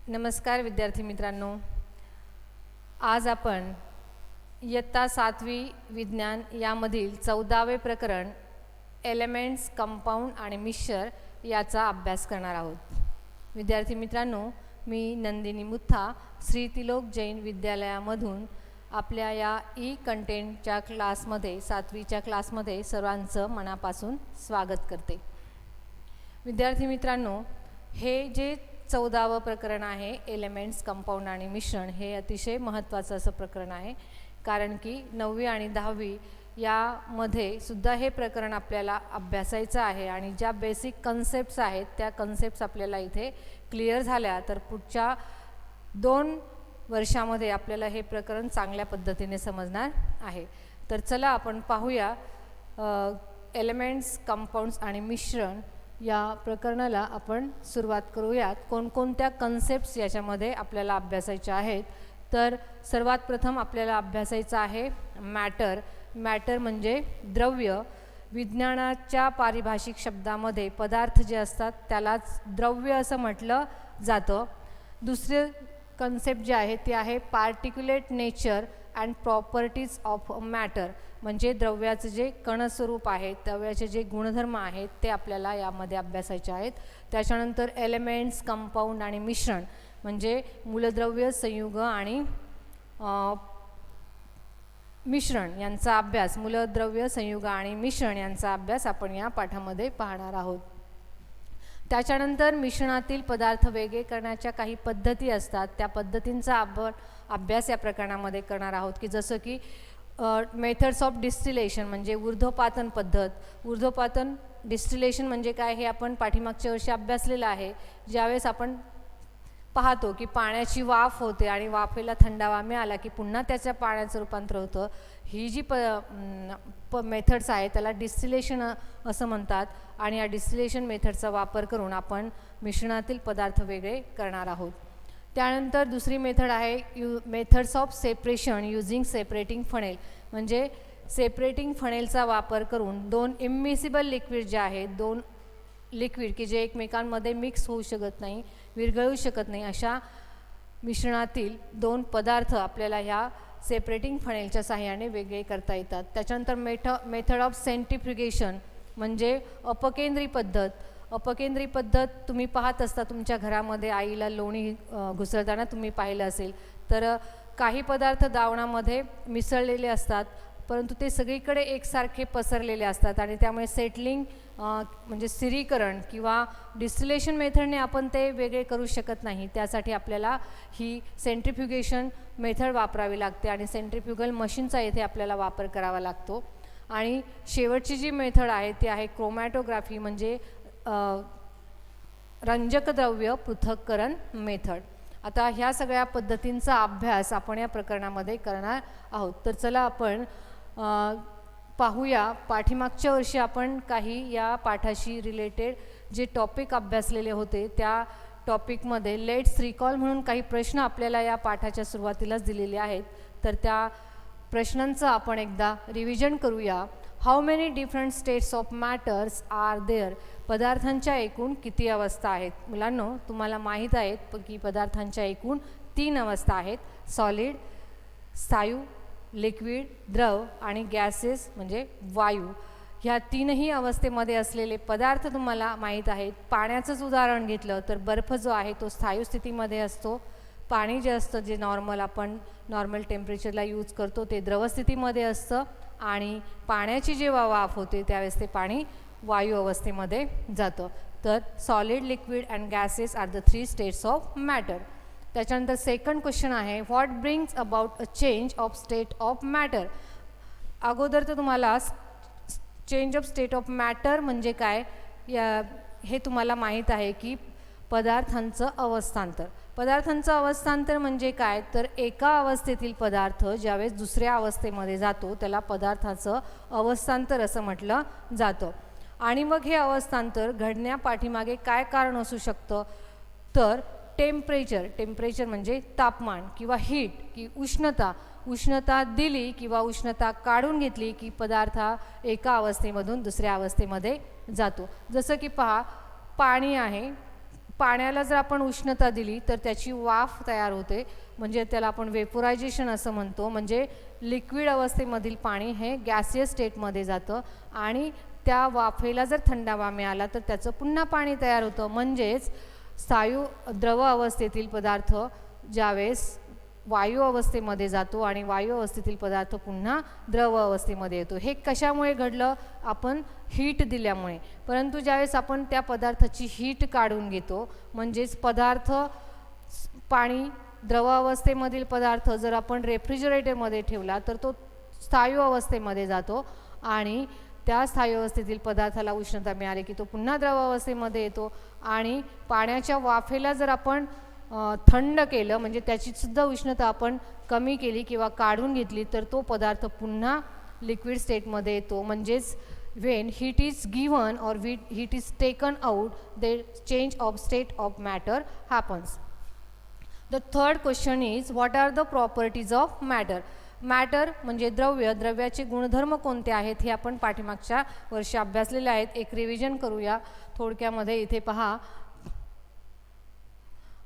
नमस्कार विद्यार्थी मित्रांनो, आज आपण इयत्ता 7वी विज्ञान यामधील 14वे प्रकरण एलिमेंट्स, कंपाऊंड आणि मिक्सचर याचा अभ्यास करणार आहोत। विद्यार्थी मित्रांनो, मी नंदिनी मुथा श्री तिलोक जैन विद्यालयामधून आपल्या या ई कंटेंटच्या क्लासमध्ये 7वीच्या क्लासमध्ये सर्वांचं मनापासून स्वागत करते। विद्यार्थी मित्रांनो, हे जे 14वं प्रकरण आहे एलिमेंट्स, कंपाऊंड आणि मिश्रण, हे अतिशय महत्त्वाचं असं प्रकरण आहे, कारण की 9वी आणि 10वी यामध्ये सुद्धा हे प्रकरण आपल्याला अभ्यासायचं आहे आणि ज्या बेसिक कन्सेप्ट्स आहेत त्या कन्सेप्ट्स आपल्याला इथे क्लिअर झाल्या तर पुढच्या 2 वर्षामध्ये आपल्याला हे प्रकरण चांगल्या पद्धतीने समजणार आहे। तर चला आपण पाहूया एलिमेंट्स, कंपाऊंड्स आणि मिश्रण या प्रकरणाला आपण सुरुवात करूयात। कोणकोणत्या कन्सेप्ट्स याच्यामध्ये आपल्याला अभ्यासायच्या आहेत, तर सर्वात प्रथम आपल्याला अभ्यासायचं आहे मॅटर। मॅटर म्हणजे द्रव्य। विज्ञानाच्या पारिभाषिक शब्दामध्ये पदार्थ जे असतात त्यालाच द्रव्य असं म्हटलं जातं। दुसरे कन्सेप्ट जे आहे ते आहे particulate nature and properties of matter, म्हणजे द्रव्याचं जे कणस्वरूप आहे, द्रव्याचे जे गुणधर्म आहेत ते आपल्याला यामध्ये अभ्यासायचे आहेत। त्याच्यानंतर एलिमेंट्स, कंपाऊंड आणि मिश्रण म्हणजे मूलद्रव्य, संयुग आणि मिश्रण यांचा अभ्यास, मूलद्रव्य, संयुग आणि मिश्रण यांचा अभ्यास आपण या पाठामध्ये पाहणार आहोत। त्याच्यानंतर मिश्रणातील पदार्थ वेगळे करण्याच्या काही पद्धती असतात, त्या पद्धतींचा आपण अभ्यास या प्रकरणामध्ये करणार आहोत, की जसं की मेथड्स ऑफ डिस्टिलेशन म्हणजे ऊर्ध्वपातन पद्धत। ऊर्ध्वपातन डिस्टिलेशन म्हणजे काय हे आपण पाठीमागच्या वर्षी अभ्यासलेलं आहे। ज्यावेळेस आपण पाहतो की पाण्याची वाफ होते आणि वाफेला थंडावा मिळाला की पुन्हा त्याच्या पाण्याचं रूपांतर होतं, ही जी मेथड्स आहे त्याला डिस्टिलेशन असं म्हणतात आणि या डिस्टिलेशन मेथडचा वापर करून आपण मिश्रणातील पदार्थ वेगळे करणार आहोत। त्यानंतर दुसरी मेथड आहे methods of separation using separating funnel, म्हणजे सेपरेटिंग फनेलचा वापर करून 2 इम्मिसिबल लिक्विड जे आहेत, 2 लिक्विड की जे एकमेकांमध्ये मिक्स होऊ शकत नाही, विरघळू शकत नाही, अशा मिश्रणातील 2 पदार्थ आपल्याला ह्या सेपरेटिंग फनेलच्या सहाय्याने वेगळे करता येतात। त्याच्यानंतर मेथड ऑफ सेंट्रीफ्युगेशन म्हणजे अपकेंद्री पद्धत। अपकेंद्री पद्धत तुम्ही पाहत असता तुमच्या घरामध्ये आईला लोणी घुसळताना तुम्ही पाहिलं असेल, तर काही पदार्थ द्रावणामध्ये मिसळलेले असतात परंतु ते सगळीकडे एकसारखे पसरलेले असतात आणि त्यामुळे सेटलिंग म्हणजे स्थिरीकरण किंवा डिस्टिलेशन मेथडने आपण ते वेगळे करू शकत नाही। त्यासाठी आपल्याला ही सेंट्रीफ्युगेशन मेथड वापरावी लागते आणि सेंट्रीफ्युगल मशीनचा येथे आपल्याला वापर करावा लागतो। आणि शेवटची जी मेथड आहे ती आहे क्रोमॅटोग्राफी म्हणजे रंजक द्रव्य पृथक्करण मेथड। आता ह्या सगळ्या पद्धतींचा अभ्यास आपण या प्रकरणामध्ये करणार आहोत। तर चला आपण पाहूया, पाठीमागच्या वर्षी आपण काही या पाठाशी रिलेटेड जे टॉपिक अभ्यासलेले होते त्या टॉपिकमध्ये लेट्स रिकॉल म्हणून काही प्रश्न आपल्याला या पाठाच्या सुरुवातीलाच दिलेले आहेत, तर त्या प्रश्नांचं आपण एकदा रिव्हिजन करूया। How many different states of matters are there, पदार्थांच्या एकूण किती अवस्था आहेत? मुलांनो, तुम्हाला माहीत आहेत की पदार्थांच्या एकूण 3 अवस्था आहेत, सॉलिड, स्थायू, लिक्विड, द्रव आणि गॅसेस म्हणजे वायू। ह्या 3ही अवस्थेमध्ये असलेले पदार्थ तुम्हाला माहीत आहेत। पाण्याचंच उदाहरण घेतलं तर बर्फ जो आहे तो स्थायू स्थितीमध्ये असतो, पाणी जे असतं जे आपण नॉर्मल टेम्परेचरला यूज करतो ते द्रवस्थितीमध्ये असतं आणि पाण्याची जेव्हा वाफ होते त्यावेळेस ते पाणी वायू अवस्थेमध्ये जातं। तर solid, liquid and gases are the 3 states of matter. त्याच्यानंतर सेकंड क्वेश्चन आहे what brings about a change of state of matter. अगोदर तर तुम्हाला change of state of matter म्हणजे काय हे तुम्हाला माहीत आहे की पदार्थांचं अवस्थांतर। पदार्थांचं अवस्थांतर म्हणजे काय, तर एका अवस्थेतील पदार्थ ज्यावेळेस दुसऱ्या अवस्थेमध्ये जातो त्याला पदार्थाचं अवस्थांतर असं म्हटलं जातं। आणि मग हे अवस्थांतर घडण्यापाठीमागे काय कारण असू शकतं, तर टेम्परेचर म्हणजे तापमान किंवा हीट की उष्णता दिली किंवा उष्णता काढून घेतली की पदार्थ एका अवस्थेमधून दुसऱ्या अवस्थेमध्ये जातो। जसं की पहा, पाणी आहे, पाण्याला जर आपण उष्णता दिली तर त्याची वाफ तयार होते, म्हणजे त्याला आपण वेपोरायझेशन असं म्हणतो. म्हणजे लिक्विड अवस्थेमधील पाणी हे गॅसियस स्टेटमध्ये जातं आणि त्या वाफेला जर थंडावा मिळाला तर त्याचं पुन्हा पाणी तयार होतं. म्हणजेच द्रव अवस्थेतील पदार्थ ज्यावेळेस वायू अवस्थेमध्ये जातो आणि वायू अवस्थेतील पदार्थ पुन्हा द्रव अवस्थेमध्ये येतो. हे कशामुळे घडलं? आपण हीट दिल्यामुळे. परंतु ज्यावेळेस आपण त्या पदार्थाची हीट काढून घेतो, म्हणजेच पाणी द्रव अवस्थेमधील पदार्थ जर आपण रेफ्रिजरेटरमध्ये ठेवला तर तो स्थायू अवस्थेमध्ये जातो आणि त्या स्थायू अवस्थेतील पदार्थाला उष्णता मिळाली की तो पुन्हा द्रव अवस्थेमध्ये येतो. आणि पाण्याच्या वाफेला जर आपण थंड केलं, म्हणजे त्याची सुद्धा उष्णता आपण कमी केली किंवा काढून घेतली, तर तो पदार्थ पुन्हा लिक्विड स्टेटमध्ये येतो. म्हणजेच when heat is given or heat is taken out, the change of state of matter happens. The third question is, what are the properties of matter? Matter म्हणजे द्रव्याचे गुणधर्म कोणते आहेत हे आपण पाठीमागच्या वर्षी अभ्यासलेले आहेत. एक रिव्हिजन करूया थोडक्यामध्ये. इथे पहा,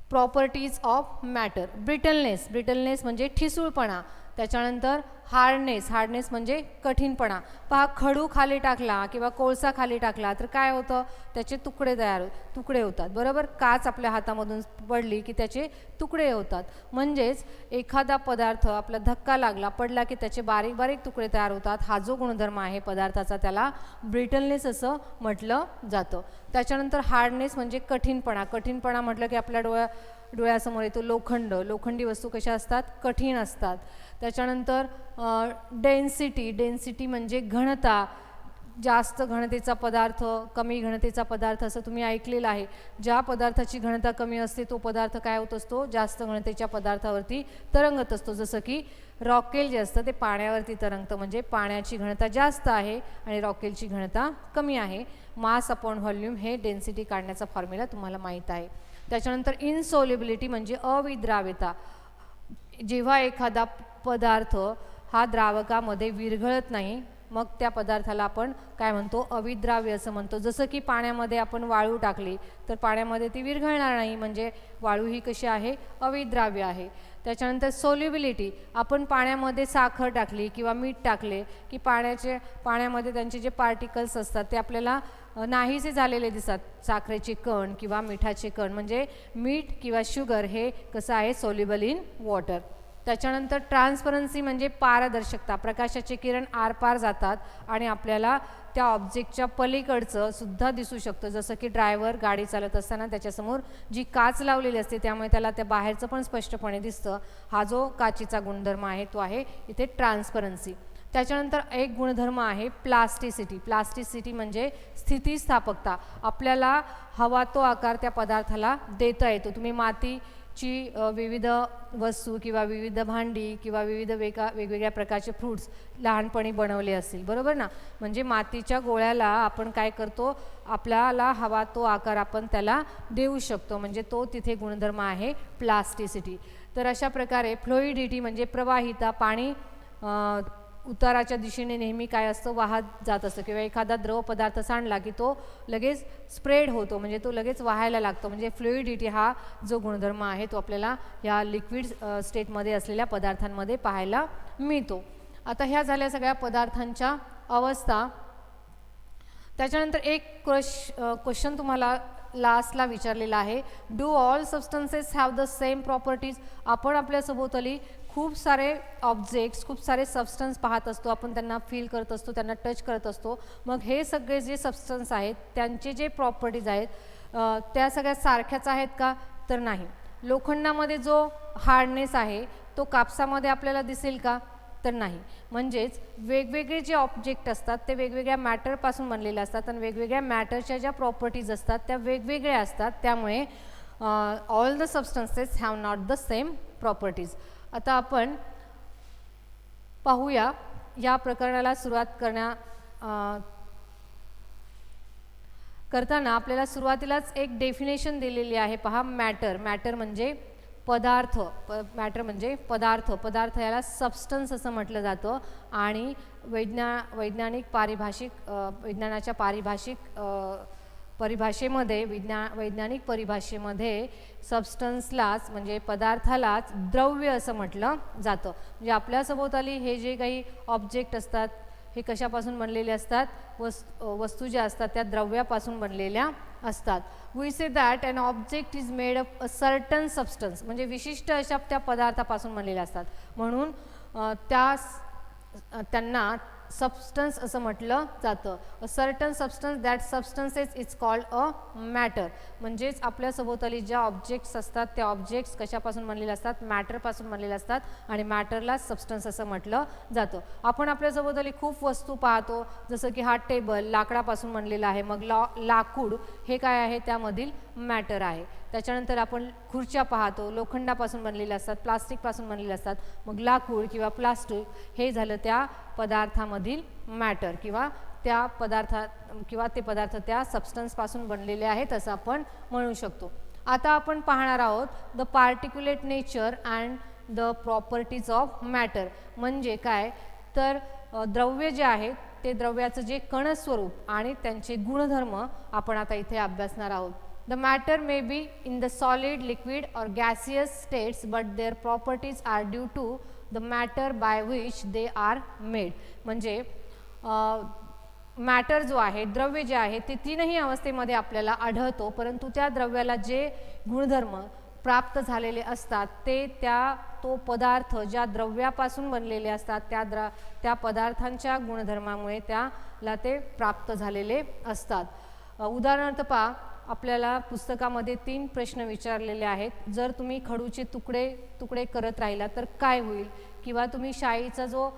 प्रॉपर्टीज ऑफ मॅटर. ब्रिटलनेस म्हणजे ठिसूळपणा. त्याच्यानंतर हार्डनेस म्हणजे कठीणपणा. पहा, खडू खाली टाकला किंवा कोळसा खाली टाकला तर काय होतं? त्याचे तुकडे होतात. बरोबर, काच आपल्या हातामधून पडली की त्याचे तुकडे होतात. म्हणजेच एखादा पदार्थ आपला धक्का लागला, पडला की त्याचे बारीक बारीक तुकडे तयार होतात. हा जो गुणधर्म आहे पदार्थाचा त्याला ब्रिटलनेस असं म्हटलं जातं. त्याच्यानंतर हार्डनेस म्हणजे कठीणपणा म्हटलं की आपल्या डोळ्यासमोर येतो लोखंडी वस्तू कशा असतात? कठीण असतात. त्याच्यानंतर डेन्सिटी म्हणजे घनता. जास्त घनतेचा पदार्थ, कमी घनतेचा पदार्थ असं तुम्ही ऐकलेलं आहे. ज्या पदार्थाची घनता कमी असते तो पदार्थ काय होत असतो? जास्त घनतेच्या पदार्थावरती तरंगत असतो. जसं की रॉकेल जे असतं ते पाण्यावरती तरंगतं, म्हणजे पाण्याची घनता जास्त आहे आणि रॉकेलची घनता कमी आहे. मास अपॉन व्हॉल्यूम हे डेन्सिटी काढण्याचा फॉर्म्युला तुम्हाला माहीत आहे. त्याच्यानंतर इनसोल्युबिलिटी म्हणजे अविद्राव्यता. जेव्हा एखादा पदार्थ हा द्रावकामध्ये विरघळत नाही मग त्या पदार्थाला आपण काय म्हणतो? अविद्राव्य असं म्हणतो. जसं की पाण्यामध्ये आपण वाळू टाकली तर पाण्यामध्ये ती विरघळणार नाही, म्हणजे वाळू ही कशी आहे? अविद्राव्य आहे. त्याच्यानंतर सोल्युबिलिटी. आपण पाण्यामध्ये साखर टाकली किंवा मीठ टाकले की पाण्यामध्ये त्यांचे जे पार्टिकल्स असतात ते आपल्याला नाहीसे झालेले दिसतात. साखरेचे कण किंवा मिठाचे कण, म्हणजे मीठ किंवा शुगर हे कसं आहे? Soluble in water. त्याच्यानंतर ट्रान्सपरन्सी म्हणजे पारदर्शकता. प्रकाशाचे किरण आरपार जातात आणि आपल्याला त्या ऑब्जेक्टच्या पलीकडचं सुद्धा दिसू शकतं. जसं की ड्रायव्हर गाडी चालत असताना त्याच्यासमोर जी काच लावलेली असते त्यामुळे त्याला त्या बाहेरचं पण स्पष्टपणे दिसतं. हा जो काचेचा गुणधर्म आहे तो आहे इथे ट्रान्सपरन्सी. त्याच्यानंतर एक गुणधर्म आहे प्लास्टिसिटी म्हणजे स्थितिस्थापकता. आपल्याला हवा तो आकार त्या पदार्थाला देता येतो. तुम्ही मातीची विविध वस्तू किंवा विविध भांडी किंवा विविध वेगवेगळ्या प्रकारचे फ्रूट्स लहानपणी बनवले असतील, बरोबर ना? म्हणजे मातीच्या गोळ्याला आपण काय करतो? आपल्याला हवा तो आकार आपण त्याला देऊ शकतो, म्हणजे तो तिथे गुणधर्म आहे प्लास्टिसिटी. तर अशा प्रकारे फ्लुइडिटी म्हणजे प्रवाहिता. पाणी उताराच्या दिशेने नेहमी काय असतं? वाहत जात असतं. किंवा एखादा द्रव पदार्थ सांडला की तो लगेच स्प्रेड होतो, म्हणजे तो लगेच वाहायला लागतो. म्हणजे फ्लुइडिटी हा जो गुणधर्म आहे तो आपल्याला या लिक्विड स्टेटमध्ये असलेल्या पदार्थांमध्ये पाहायला मिळतो. आता ह्या झाल्या सगळ्या पदार्थांच्या अवस्था. त्याच्यानंतर एक क्वेश्चन तुम्हाला लास्टला विचारलेला आहे, do all substances have the same properties? आपण आपल्या सभोवताली खूप सारे ऑब्जेक्ट्स, खूप सारे सबस्टन्स पाहत असतो, आपण त्यांना फील करत असतो, त्यांना टच करत असतो. मग हे सगळे जे सबस्टन्स आहेत त्यांचे जे प्रॉपर्टीज आहेत त्या सगळ्या सारख्याच आहेत का? तर नाही. लोखंडामध्ये जो हार्डनेस आहे तो कापसामध्ये आपल्याला दिसेल का? तर नाही. म्हणजेच वेगवेगळे जे ऑब्जेक्ट असतात ते वेगवेगळ्या मॅटरपासून बनलेले असतात आणि वेगवेगळ्या मॅटरच्या ज्या प्रॉपर्टीज असतात त्या वेगवेगळ्या असतात. त्यामुळे all the substances have not the same properties. आता आपण पाहूया या प्रकरणाला सुरुवात करताना आपल्याला सुरुवातीलाच एक डेफिनेशन दिलेली आहे. पहा, मॅटर म्हणजे पदार्थ. पदार्थ याला सबस्टन्स असं म्हटलं जातं आणि विज्ञानाच्या पारिभाषिक परिभाषेमध्ये वैज्ञानिक परिभाषेमध्ये सबस्टन्सलाच म्हणजे पदार्थालाच द्रव्य असं म्हटलं जातं. म्हणजे आपल्या सभोवताली हे जे काही ऑब्जेक्ट असतात हे कशापासून बनलेले असतात, वस्तू ज्या असतात त्या द्रव्यापासून बनलेल्या असतात. We say that an object is made of a certain substance, म्हणजे विशिष्ट अशा त्या पदार्थापासून बनलेल्या असतात, म्हणून त्यांना सबस्टन्स असं म्हटलं जातं. अ certain substance, that substances is called a matter. म्हणजेच आपल्या सभोवताली ज्या ऑब्जेक्ट्स असतात त्या ऑब्जेक्ट्स कशापासून बनलेले असतात, मॅटरपासून बनलेले असतात आणि मॅटरला सबस्टन्स असं म्हटलं जातं. आपण आपल्या सभोवताली खूप वस्तू पाहतो, जसं की हा टेबल लाकडापासून बनलेला आहे, मग लाकूड हे काय आहे, त्यामधील मॅटर आहे. त्याच्यानंतर आपण खुर्च्या पाहतो, लोखंडापासून बनलेल्या असतात, प्लास्टिकपासून बनलेल्या असतात, मग लाकूड किंवा प्लास्टिक हे झालं त्या पदार्थामधील मॅटर किंवा ते पदार्थ त्या सबस्टन्सपासून बनलेले आहेत असं आपण म्हणू शकतो. आता आपण पाहणार आहोत the particulate nature and the properties of matter. म्हणजे काय तर द्रव्य जे आहेत ते द्रव्याचं जे कणस्वरूप आणि त्यांचे गुणधर्म आपण आता इथे अभ्यासणार आहोत. The matter may be in the solid, liquid or gaseous states, but their properties are due to the matter by which they are made. म्हणजे मॅटर जो आहे, द्रव्य जे आहे ते तीनही अवस्थेमध्ये आपल्याला आढळतो, परंतु त्या द्रव्याला जे गुणधर्म प्राप्त झालेले असतात ते तो पदार्थ ज्या द्रव्यापासून बनलेले असतात त्या पदार्थांच्या गुणधर्मामुळे त्याला ते प्राप्त झालेले असतात. उदाहरणार्थ पहा, आपल्याला पुस्तकामध्ये 3 प्रश्न विचारलेले आहेत. जर तुम्ही खडूचे तुकडे करत राहिला तर काय होईल, किंवा तुम्ही शाईचा जो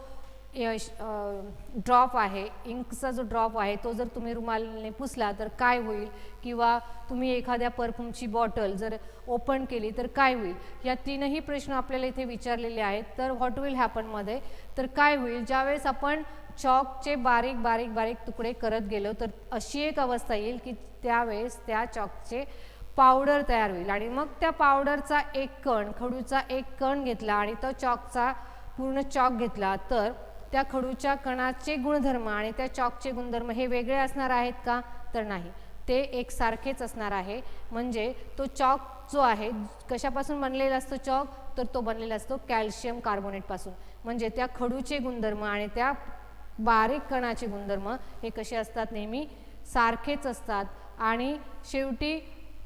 ड्रॉप आहे, इंकचा जो ड्रॉप आहे तो जर तुम्ही रुमालाने पुसला तर काय होईल, किंवा तुम्ही एखाद्या परफ्यूमची बॉटल जर ओपन केली तर काय होईल. या 3ही प्रश्न आपल्याला इथे विचारलेले आहेत. तर व्हॉट विल हॅपन मध्ये तर काय होईल, ज्यावेळेस आपण चॉकचे बारीक बारीक बारीक तुकडे करत गेलो तर अशी एक अवस्था येईल की त्यावेळेस त्या चॉकचे पावडर तयार होईल, आणि मग त्या पावडरचा खडूचा एक कण घेतला आणि तो पूर्ण चॉक घेतला तर त्या खडूच्या कणाचे गुणधर्म आणि त्या चॉकचे गुणधर्म हे वेगळे असणार आहेत का, तर नाही, ते एकसारखेच असणार आहे. म्हणजे तो चॉक जो आहे कशापासून बनलेला असतो चॉक, तर तो बनलेला असतो कॅल्शियम कार्बोनेटपासून. म्हणजे त्या खडूचे गुणधर्म आणि त्या बारीक कणाचे गुणधर्म हे कसे असतात, नेहमी सारखेच असतात. आणि शेवटी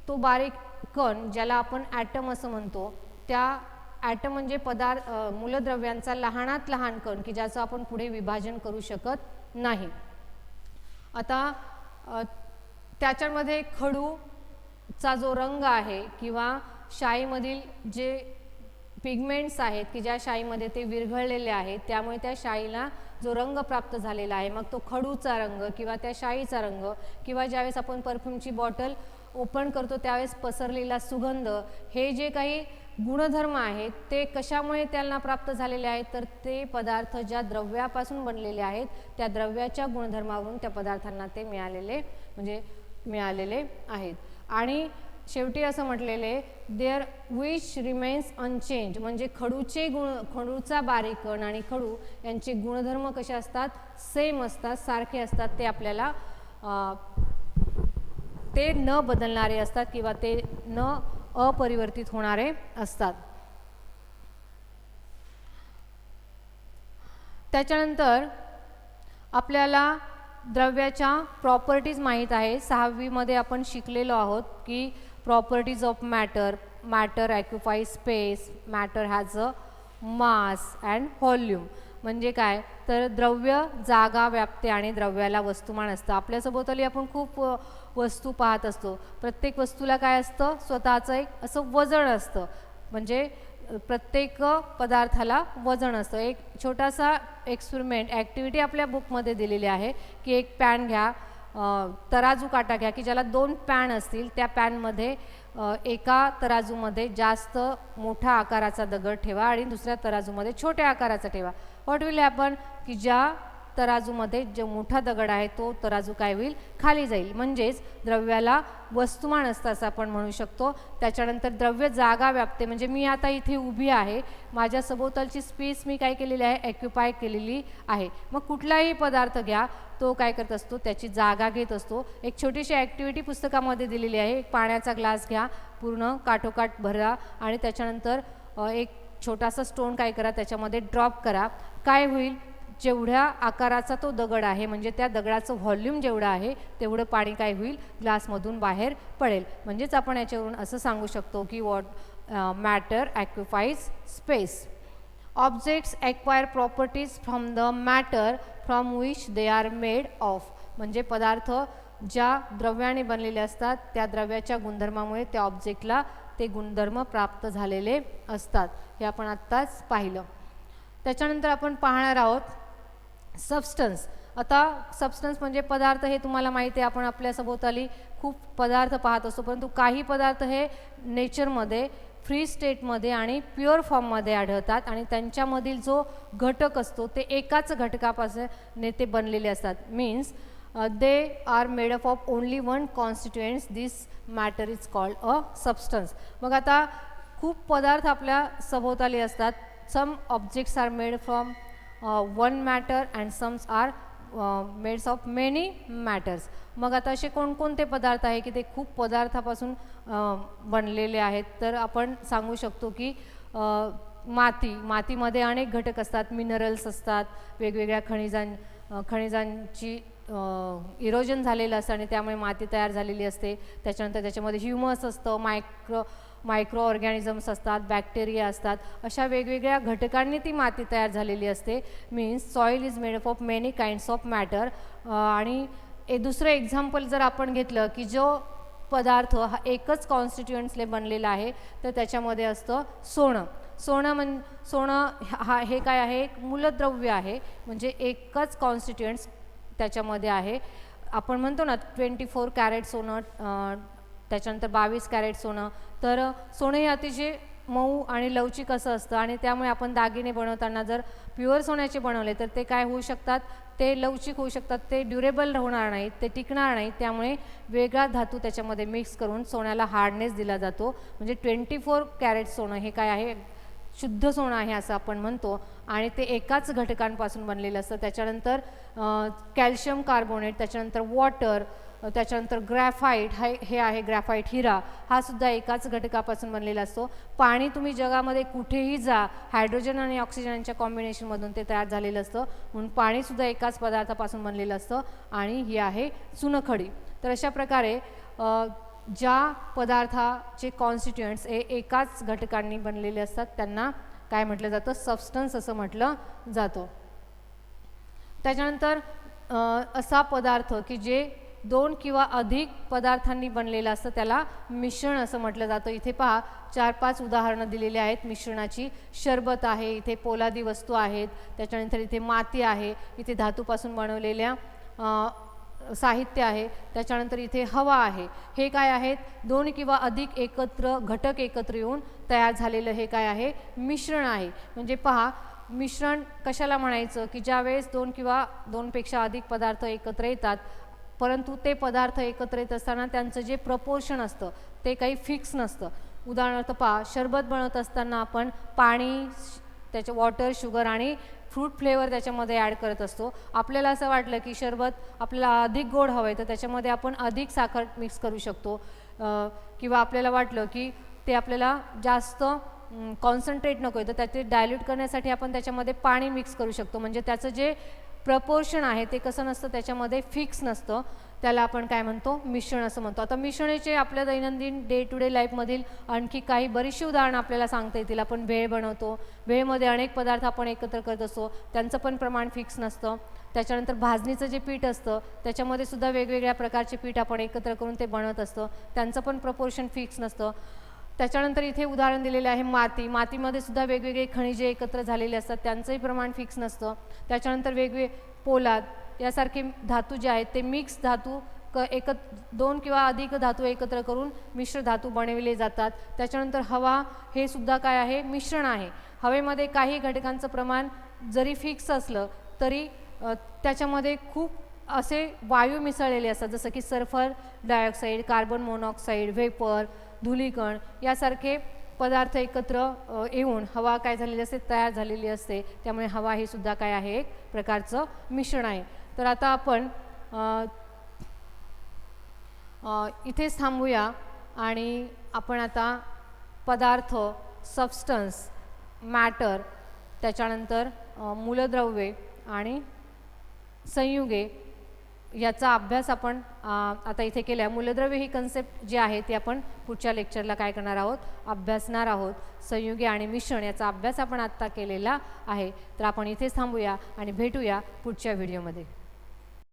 तो बारीक कण ज्याला आपण ॲटम असं म्हणतो, त्या ॲटम म्हणजे मूलद्रव्यांचा लहानात लहान कण की ज्याचं आपण पुढे विभाजन करू शकत नाही. आता त्याच्यामध्ये खडूचा जो रंग आहे किंवा शाईमधील जे पिगमेंट्स आहेत की ज्या शाईमध्ये ते विरघळलेले आहेत, त्यामुळे त्या शाईला जो रंग प्राप्त झालेला आहे, मग तो खडूचा रंग किंवा त्या शाईचा रंग, किंवा ज्यावेळेस आपण परफ्यूमची बॉटल ओपन करतो त्यावेळेस पसरलेला सुगंध, हे जे काही गुणधर्म आहेत ते कशामुळे त्यांना प्राप्त झालेले आहेत, तर ते पदार्थ ज्या द्रव्यापासून बनलेले आहेत त्या द्रव्याच्या गुणधर्मावरून त्या पदार्थांना ते मिळालेले आहेत. आणि शेवटी असं म्हटलेले देअर विच रिमेन्स अनचेंज, म्हणजे खडूचा बारीक कण आणि खडू यांचे गुणधर्म कसे असतात, सेम असतात, सारखे असतात. ते आपल्याला ते न बदलणारे असतात किंवा ते न अपरिवर्तित होणारे असतात. त्याच्यानंतर आपल्याला द्रव्याच्या प्रॉपर्टीज माहीत आहे. 6वी मध्ये आपण शिकलेलो आहोत की properties of matter occupy space, matter has a mass and volume. म्हणजे काय तर द्रव्य जागा व्यापते आणि द्रव्याला वस्तुमान असतं. आपल्या सभोवताली आपण खूप वस्तू पाहत असतो. प्रत्येक वस्तूला काय असतं, स्वतःचं एक असं वजन असतं. म्हणजे प्रत्येक पदार्थाला वजन असतं. एक छोटासा एक्सपेरिमेंट ॲक्टिव्हिटी आपल्या बुकमध्ये दिलेली आहे की एक पॅन घ्या, तराजू काटा घ्या की ज्याला 2 पॅन असतील. त्या पॅनमध्ये एका तराजूमध्ये जास्त मोठ्या आकाराचा दगड ठेवा आणि दुसऱ्या तराजूमध्ये छोट्या आकाराचा ठेवा. व्हॉट विल हॅपन की ज्या तराजूमध्ये जो मोठा दगड आहे तो तराजू काय होईल, खाली जाईल. म्हणजेच द्रव्याला वस्तुमान असतं असं आपण म्हणू शकतो. त्याच्यानंतर द्रव्य जागा व्यापते, म्हणजे मी आता इथे उभी आहे, माझ्या सभोवतालची स्पेस मी काय केलेली आहे, ऑक्युपाय केलेली आहे. मग कुठलाही पदार्थ घ्या, तो काय करत असतो, त्याची जागा घेत असतो. एक छोटीशी ॲक्टिव्हिटी पुस्तकामध्ये दिलेली आहे. एक पाण्याचा ग्लास घ्या, पूर्ण काठोकाठ भरा आणि त्याच्यानंतर एक छोटासा स्टोन काय करा, त्याच्यामध्ये ड्रॉप करा. काय होईल, जेवढ्या आकाराचा तो दगड आहे, म्हणजे त्या दगडाचं व्हॉल्यूम जेवढं आहे तेवढं पाणी काय होईल, ग्लासमधून बाहेर पडेल. म्हणजेच आपण याच्यावरून असं सांगू शकतो की matter occupies space. Objects acquire properties from the matter from which they are made of. म्हणजे पदार्थ ज्या द्रव्याने बनलेले असतात त्या द्रव्याच्या गुणधर्मामुळे त्या ऑब्जेक्टला ते गुणधर्म प्राप्त झालेले असतात. हे आपण आत्ताच पाहिलं. त्याच्यानंतर आपण पाहणार आहोत सबस्टन्स. आता सबस्टन्स म्हणजे पदार्थ, हे तुम्हाला माहिती आहे, आपण आपल्या सभोवताली खूप पदार्थ पाहत असतो, परंतु काही पदार्थ हे नेचरमध्ये फ्री स्टेटमध्ये आणि प्युअर फॉर्ममध्ये आढळतात आणि त्यांच्यामधील जो घटक असतो ते एकाच घटकापासून ते बनलेले असतात. Means they are made up of only one constituents. This matter is called a substance. मग आता खूप पदार्थ आपल्या सभोवताली असतात. some objects are made from one matter and some are made of many matters. मग आता असे कोणकोणते पदार्थ आहे की ते खूप पदार्थापासून बनलेले आहेत, तर आपण सांगू शकतो की मातीमध्ये अनेक घटक असतात, मिनरल्स असतात, वेगवेगळ्या खनिजांची इरोजन झालेलं असतं आणि त्यामुळे माती तयार झालेली असते. त्याच्यानंतर त्याच्यामध्ये ह्युमस असतं, मायक्रो ऑर्गॅनिझम्स असतात, बॅक्टेरिया असतात. अशा वेगवेगळ्या घटकांनी ती माती तयार झालेली असते. Means soil is made up of many kinds of matter. आणि दुसरं एक्झाम्पल जर आपण घेतलं की जो पदार्थ हा एकच कॉन्स्टिट्युएंट्सने बनलेला आहे, तर त्याच्यामध्ये असतं सोनं. सोनं हे काय आहे, एक मूलद्रव्य आहे, म्हणजे एकच कॉन्स्टिट्युएंट्स त्याच्यामध्ये आहे. आपण म्हणतो ना 24 कॅरेट सोनं, त्याच्यानंतर 22 कॅरेट सोनं. तर सोनं हे अतिशय मऊ आणि लवचिक असं असतं आणि त्यामुळे आपण दागिने बनवताना जर प्युअर सोन्याचे बनवले तर ते काय होऊ शकतात, ते लवचिक होऊ शकतात, ते ड्युरेबल होणार नाहीत, ते टिकणार नाहीत. त्यामुळे वेगळा धातू त्याच्यामध्ये मिक्स करून सोन्याला हार्डनेस दिला जातो. म्हणजे 24 कॅरेट सोनं हे काय आहे, शुद्ध सोनं आहे असं आपण म्हणतो आणि ते एकाच घटकांपासून बनलेलं असतं. त्याच्यानंतर कॅल्शियम कार्बोनेट, त्याच्यानंतर वॉटर, त्याच्यानंतर ग्रॅफाईट, हे आहे ग्रॅफाईट हिरा, हा सुद्धा एकाच घटकापासून बनलेला असतो. पाणी तुम्ही जगामध्ये कुठेही जा, हायड्रोजन आणि ऑक्सिजनच्या कॉम्बिनेशनमधून ते तयार झालेलं असतं, म्हणून पाणीसुद्धा एकाच पदार्थापासून बनलेलं असतं. आणि ही आहे चुनखडी. तर अशा प्रकारे ज्या पदार्थाचे कॉन्स्टिट्युएंट्स हे एकाच घटकांनी बनलेले असतात त्यांना काय म्हटलं जातं, सबस्टन्स असं म्हटलं जातं. त्याच्यानंतर असा पदार्थ की जे 2 किंवा अधिक पदार्थांनी बनलेलं असतं त्याला मिश्रण असं म्हटलं जातं. इथे पहा 4-5 उदाहरणं दिलेली आहेत मिश्रणाची. शरबत आहे, इथे पोलादी वस्तू आहेत, त्याच्यानंतर इथे माती आहे, इथे धातूपासून बनवलेल्या साहित्य आहे, त्याच्यानंतर इथे हवा आहे. हे काय आहेत, 2 किंवा अधिक घटक एकत्र येऊन तयार झालेलं हे काय आहे, मिश्रण आहे. म्हणजे पहा, मिश्रण कशाला म्हणायचं की ज्यावेळेस 2 किंवा 2 पेक्षा अधिक पदार्थ एकत्र येतात, परंतु ते पदार्थ एकत्र येत असताना त्यांचं जे प्रपोर्शन असतं ते काही फिक्स नसतं. उदाहरणार्थ पहा, शरबत बनवत असताना आपण पाणी, त्याचे वॉटर, शुगर आणि फ्रूट फ्लेवर त्याच्यामध्ये ॲड करत असतो. आपल्याला असं वाटलं की शरबत आपल्याला अधिक गोड हवं आहे तर त्याच्यामध्ये आपण अधिक साखर मिक्स करू शकतो, किंवा आपल्याला वाटलं की ते आपल्याला जास्त कॉन्सन्ट्रेट नको आहे तर त्याचे डायल्यूट करण्यासाठी आपण त्याच्यामध्ये पाणी मिक्स करू शकतो. म्हणजे त्याचं जे प्रपोर्शन आहे ते कसं नसतं, त्याच्यामध्ये फिक्स नसतं. त्याला आपण काय म्हणतो, मिश्रण असं म्हणतो. आता मिश्रणाचे आपल्या दैनंदिन डे टू डे लाईफमधील आणखी काही बरीचशी उदाहरणं आपल्याला सांगता येतील. आपण भेळ बनवतो, भेळमध्ये अनेक पदार्थ आपण एकत्र करत असतो, त्यांचं पण प्रमाण फिक्स नसतं. त्याच्यानंतर भाजणीचं जे पीठ असतं त्याच्यामध्ये सुद्धा वेगवेगळ्या प्रकारचे पीठ आपण एकत्र करून ते बनवत असतं, त्यांचं पण प्रपोर्शन फिक्स नसतं. त्याच्यानंतर इथे उदाहरण दिलेले आहे मातीमध्ये सुद्धा वेगवेगळे खनिजे एकत्र झालेले असतात, त्यांचंही प्रमाण फिक्स नसतं. त्याच्यानंतर पोलाद यासारखे धातू जे आहेत ते मिक्स धातू 2 किंवा अधिक धातू एकत्र करून मिश्र धातू बनविले जातात. त्याच्यानंतर हवा हे सुद्धा काय आहे, मिश्रण आहे. हवेमध्ये काही घटकांचं प्रमाण जरी फिक्स असलं तरी त्याच्यामध्ये खूप असे वायू मिसळलेले असतात, जसं की sulphur dioxide, carbon monoxide, vapour, धुलीकण यासारखे पदार्थ एकत्र येऊन हवा काय झालेली असते, तयार झालेली असते. त्यामुळे हवा ही सुद्धा काय आहे, एक प्रकारचं मिश्रण आहे. तर आता आपण इथेच थांबूया आणि आपण आता पदार्थ, सबस्टन्स, मॅटर, त्याच्यानंतर मूलद्रव्ये आणि संयुगे याचा अभ्यास आपण आता इथे केला. मूलद्रव्य ही कन्सेप्ट जी आहे ती आपण पुढच्या लेक्चरला काय करणार आहोत, अभ्यासणार आहोत. संयुगे आणि मिश्रण याचा अभ्यास आपण आत्ता केलेला आहे. तर आपण इथेच थांबूया आणि भेटूया पुढच्या व्हिडिओमध्ये.